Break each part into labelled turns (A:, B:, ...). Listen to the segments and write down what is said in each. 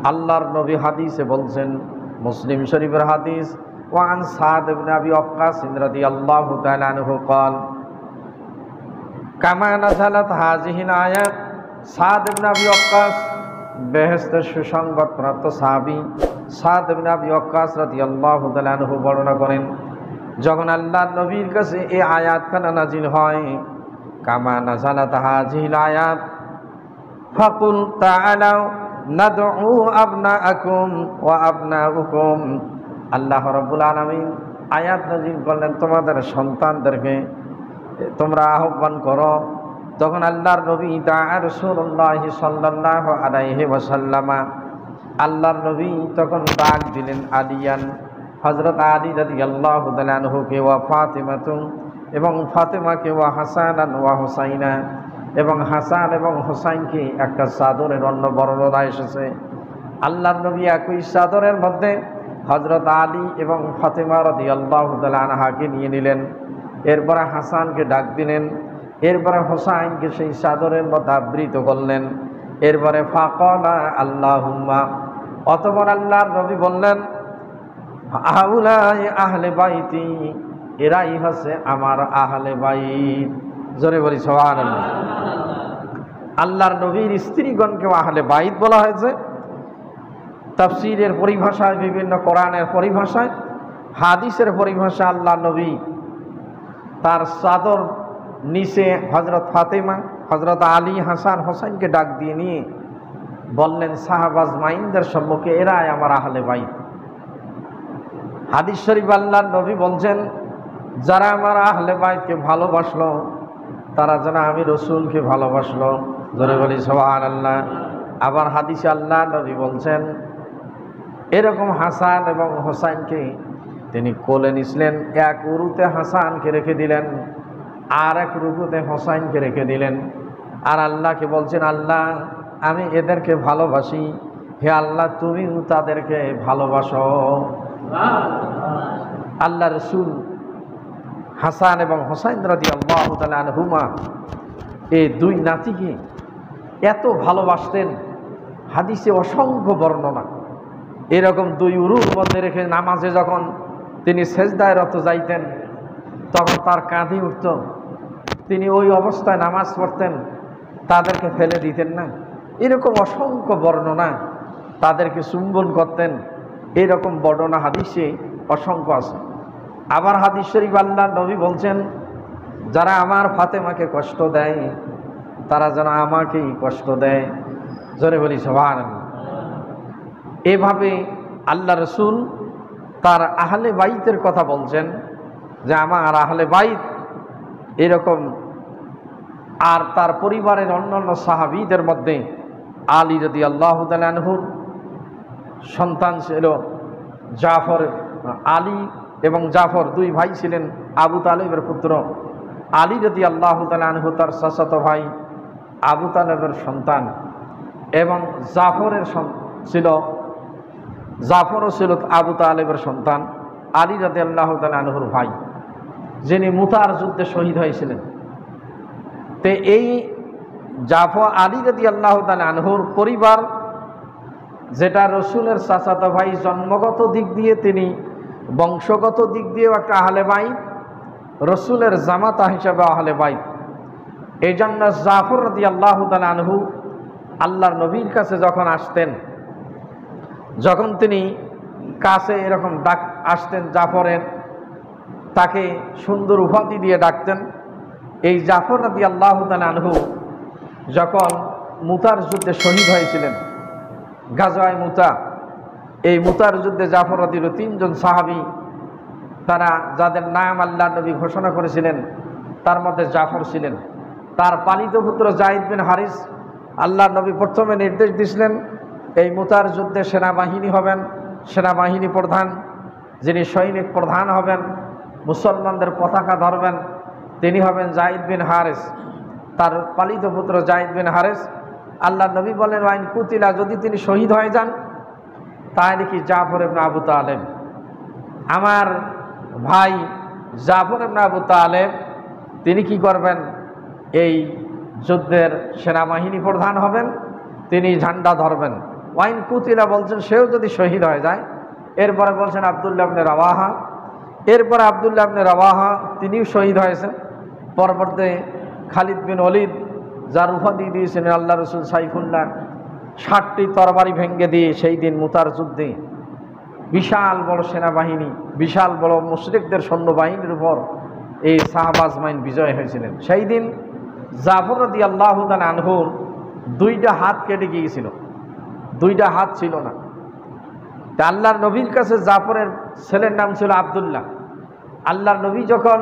A: আল্লাহর নবী হাদিসে বলছেন, মুসলিম শরীফের হাদিস, ওয়ান সাদ ইবনে আবি ওয়াক্কাস রাদিয়াল্লাহু তাআলা আনহু قال কামা নাযালাত হাযিহিল আয়াত। সাদ ইবনে আবি ওয়াক্কাস বেহেশতের সুসংবাদ প্রাপ্ত সাহাবী সাদ ইবনে আবি ওয়াক্কাস রাদিয়াল্লাহু তাআলা আনহু বর্ণনা করেন, যখন আল্লাহর নবীর কাছে এই আয়াতখানা নাজিল হয়, কামা নাযালাত হাযিহিল আয়াত ফাকুল তাআলাউ নাদউ আবনাআকুম ওয়া আবনাউকুম। আল্লাহ রাব্বুল আলামিন আয়াত নাজিল করলেন, তোমাদের সন্তানদেরকে তোমরা আহ্বান করো। তখন আল্লাহর নবী রাসূলুল্লাহ সাল্লাল্লাহু আলাইহি ওয়াসাল্লাম, আল্লাহর নবী তখন ডাক দিলেন আলিয়ান, হযরত আলী রাদিয়াল্লাহু তাআলা আনহুকে, ওয়া ফাতিমাতু, এবং ফাতেমাকে, ওয়া হাসানান ওয়া হুসাইনা, এবং হাসান এবং হুসাইনকে। একটা চাদরের অন্য বর্ণনা এসেছে, আল্লাহর নবী একই চাদরের মধ্যে হযরত আলী এবং ফাতেমা রাদিয়াল্লাহু তাআলা আনহাকে নিয়ে নিলেন। এরপরে হাসানকে ডাক দিলেন, এরপরে হুসাইনকে সেই চাদরের মধ্যে আবৃত করলেন। এরপরে ফাকালা আল্লাহুম্মা, অতঃপর আল্লাহর নবী বললেন, হাউলাই আহলে বাইতি, এরাই হচ্ছে আমার আহলে বাইত। জোরে বলি সুবহানাল্লাহ। আল্লাহর নবীর স্ত্রীগণকেও আহলে বাইত বলা হয়েছে। তাফসীরের পরিভাষায়, বিভিন্ন কোরআনের পরিভাষায়, হাদিসের পরিভাষা, আল্লাহ নবী তার চাদর নিচে হযরত ফাতেমা, হযরত আলী, হাসান, হোসেনকে ডাক দিয়ে নিয়ে বললেন সাহাবা আজমাইনদের সম্মুখে, এরাই আমার আহলে বাইত। হাদিস শরীফ আল্লাহর নবী বলছেন, যারা আমার আহলে বাইতকে ভালোবাসলো তারা যেন আমি রসুলকে ভালোবাসলো। জোরে বলি সুবহানাল্লাহ। আবার হাদিসে আল্লাহ নবী বলছেন, এরকম হাসান এবং হোসাইনকে তিনি কোলে নিছিলেন, এক উরুতে হাসানকে রেখে দিলেন, আর এক রুকুতে হোসাইনকে রেখে দিলেন। আর আল্লাহকে বলছেন, আল্লাহ আমি এদেরকে ভালোবাসি, হে আল্লাহ তুমিও তাদেরকে ভালোবাসো। আল্লাহ রসুল হাসান এবং হোসাইন রাদিয়াল্লাহু তাআলা আনহুমা, এই দুই নাতিকে এত ভালোবাসতেন, হাদিসে অসংখ্য বর্ণনা। এরকম দুই উরুর মধ্যে রেখে নামাজে যখন তিনি সেজদায় রত যাইতেন, তখন তার কাঁধে উঠত, তিনি ওই অবস্থায় নামাজ পড়তেন, তাদেরকে ফেলে দিতেন না। এরকম অসংখ্য বর্ণনা, তাদেরকে চুম্বন করতেন, এরকম বর্ণনা হাদিসে অসংখ্য আছে। আবার হাদিস শরীফ আল্লাহ নবী বলছেন, যারা আমার ফাতেমাকে কষ্ট দেয় তারা যেন আমাকেই কষ্ট দেয়। জোরে বলি সুবহানাল্লাহ। এভাবে আল্লাহ রসুল তার আহলে বাইতের কথা বলছেন যে আমার আহলে বাইত এরকম। আর তার পরিবারের অন্যান্য সাহাবীদের মধ্যে আলী রাদিয়াল্লাহু তাআলা আনহুর সন্তান ছিল জাফর। আলী এবং জাফর দুই ভাই ছিলেন, আবু তালেবের পুত্র। আলী রাদিয়াল্লাহু তাআলা আনহু তার চাচাতো ভাই আবু তালেবের সন্তান, এবং জাফরও ছিল আবু তালেবের সন্তান, আলী রাদিয়াল্লাহু তাআলা আনহুর ভাই, যিনি মুতার যুদ্ধে শহীদ হয়েছিলেন। তে এই জাফর আলী রাদিয়াল্লাহু তাআলা আনহুর পরিবার, যেটা রসুলের চাচাতো ভাই, জন্মগত দিক দিয়ে তিনি, বংশগত দিক দিয়েও একটা আহলে বাইত, রসুলের জামাতা হিসাবে আহলে বাইত। এই জন্য জাফর রাদিয়াল্লাহু তাআলা আনহু আল্লাহর নবীর কাছে যখন আসতেন, যখন তিনি কাছে এরকম ডাক আসতেন জাফরের, তাকে সুন্দর উপাধি দিয়ে ডাকতেন। এই জাফর রাদিয়াল্লাহু তাআলা আনহু যখন মুতার যুদ্ধে শহীদ হয়েছিলেন, গাজওয়ায়ে মুতা, এই মুতার যুদ্ধে জাফর রাদিয়াল্লাহু তিনজন সাহাবী, তারা যাদের নাম আল্লাহ নবী ঘোষণা করেছিলেন, তার মধ্যে জাফর ছিলেন। তার পালিত পুত্র যায়েদ বিন হারিস, আল্লাহ নবী প্রথমে নির্দেশ দিয়েছিলেন এই মুতার যুদ্ধে সেনাবাহিনী হবেন, সেনাবাহিনী প্রধান, যিনি সৈনিক প্রধান হবেন, মুসলমানদের পতাকা ধরবেন, তিনি হবেন যায়েদ বিন হারিস। তার পালিত পুত্র যায়েদ বিন হারিস, আল্লাহ নবী বলেন, ওয়াইন কুতিলা, যদি তিনি শহীদ হয়ে যান, তাহলে কি জাফর ইবনে আবু তালেব, আমার ভাই জাফর ইবনে আবু তালেব, তিনি কি করবেন, এই যুদ্ধের সেনাবাহিনী প্রধান হবেন, তিনি ঝান্ডা ধরবেন। ওয়াইন কুতিলা বলছেন সেও যদি শহীদ হয়ে যায়। এরপরে বলছেন আব্দুল্লাহ ইবনে রাওয়াহা, এরপরে আব্দুল্লাহ ইবনে রাওয়াহা তিনিও শহীদ হয়েছেন। পরবর্তী খালিদ বিন ওলীদ, যার উপাধি দিয়েছিলেন আল্লাহ রসুল সাইফুল্লাহ, 60টি তরবারি ভেঙ্গে দিয়ে সেই দিন মুতার যুদ্ধে বিশাল বড় সেনাবাহিনী, বিশাল বড় মুশরিকদের সৈন্যবাহিনীর উপর এই সাহাবা আজমাইন বিজয় হয়েছিলেন। সেই দিন জাফর রাদিয়াল্লাহু তাআলা আনহুর 2টা হাত কেটে গিয়েছিল, 2টা হাত ছিল না। তা আল্লাহর নবীর কাছে জাফরের ছেলের নাম ছিল আব্দুল্লাহ। আল্লাহর নবী যখন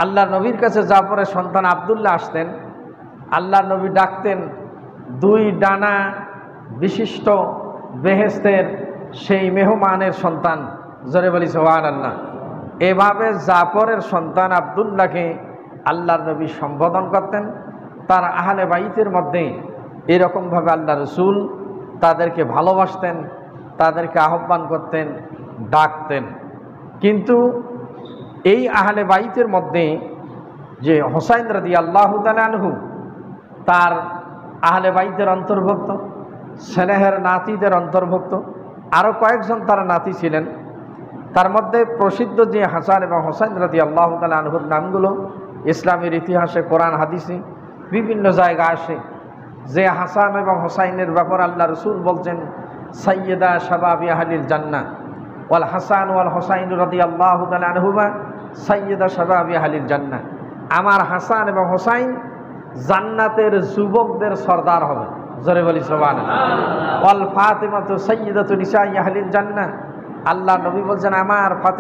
A: আল্লাহর নবীর কাছে জাফরের সন্তান আব্দুল্লাহ আসতেন, আল্লাহর নবী ডাকতেন 2 ডানা বিশিষ্ট বেহেশতের সেই মেহমানের সন্তান, জোরে বলি সুবহানাল্লাহ। এভাবে জাফরের সন্তান আব্দুল্লাহকে আল্লাহর নবী সম্বোধন করতেন। তার আহলে বাইতের মধ্যে এরকমভাবে আল্লাহ রসুল তাদেরকে ভালোবাসতেন, তাদেরকে আহ্বান করতেন, ডাকতেন। কিন্তু এই আহলে বাইতের মধ্যে যে হোসাইন রাদিয়াল্লাহু তাআলা আনহু, তার আহলে বাইতের অন্তর্ভুক্ত, স্নেহের নাতিদের অন্তর্ভুক্ত, আরও কয়েকজন তার নাতি ছিলেন। তার মধ্যে প্রসিদ্ধ যে হাসান এবং হোসাইন রাদিয়াল্লাহু তাআলা আনহুর নামগুলো ইসলামের ইতিহাসে, কোরআন হাদিসে বিভিন্ন জায়গায় আসে, যে হাসান এবং হোসাইনের ব্যাপার আল্লাহ রসুল বলছেন সাইয়্যিদা শাবাবি আহলিল জান্নাহ ওয়াল হাসান ওয়াল হোসাইন রাদিয়াল্লাহু তাআলা আনহুমা সাইয়্যিদা শাবাবি আহলিল জান্নাহ। আমার হাসান এবং হোসাইন জান্নাতের যুবকদের সর্দার হবে, জোরে বলি সুবহানাল্লাহ। ওয়াল ফাতিমাতু সাইয়্যিদাতু নিসাই আহলিল জান্নাহ। আল্লাহ নবী বলছেন আমার ফাতিমা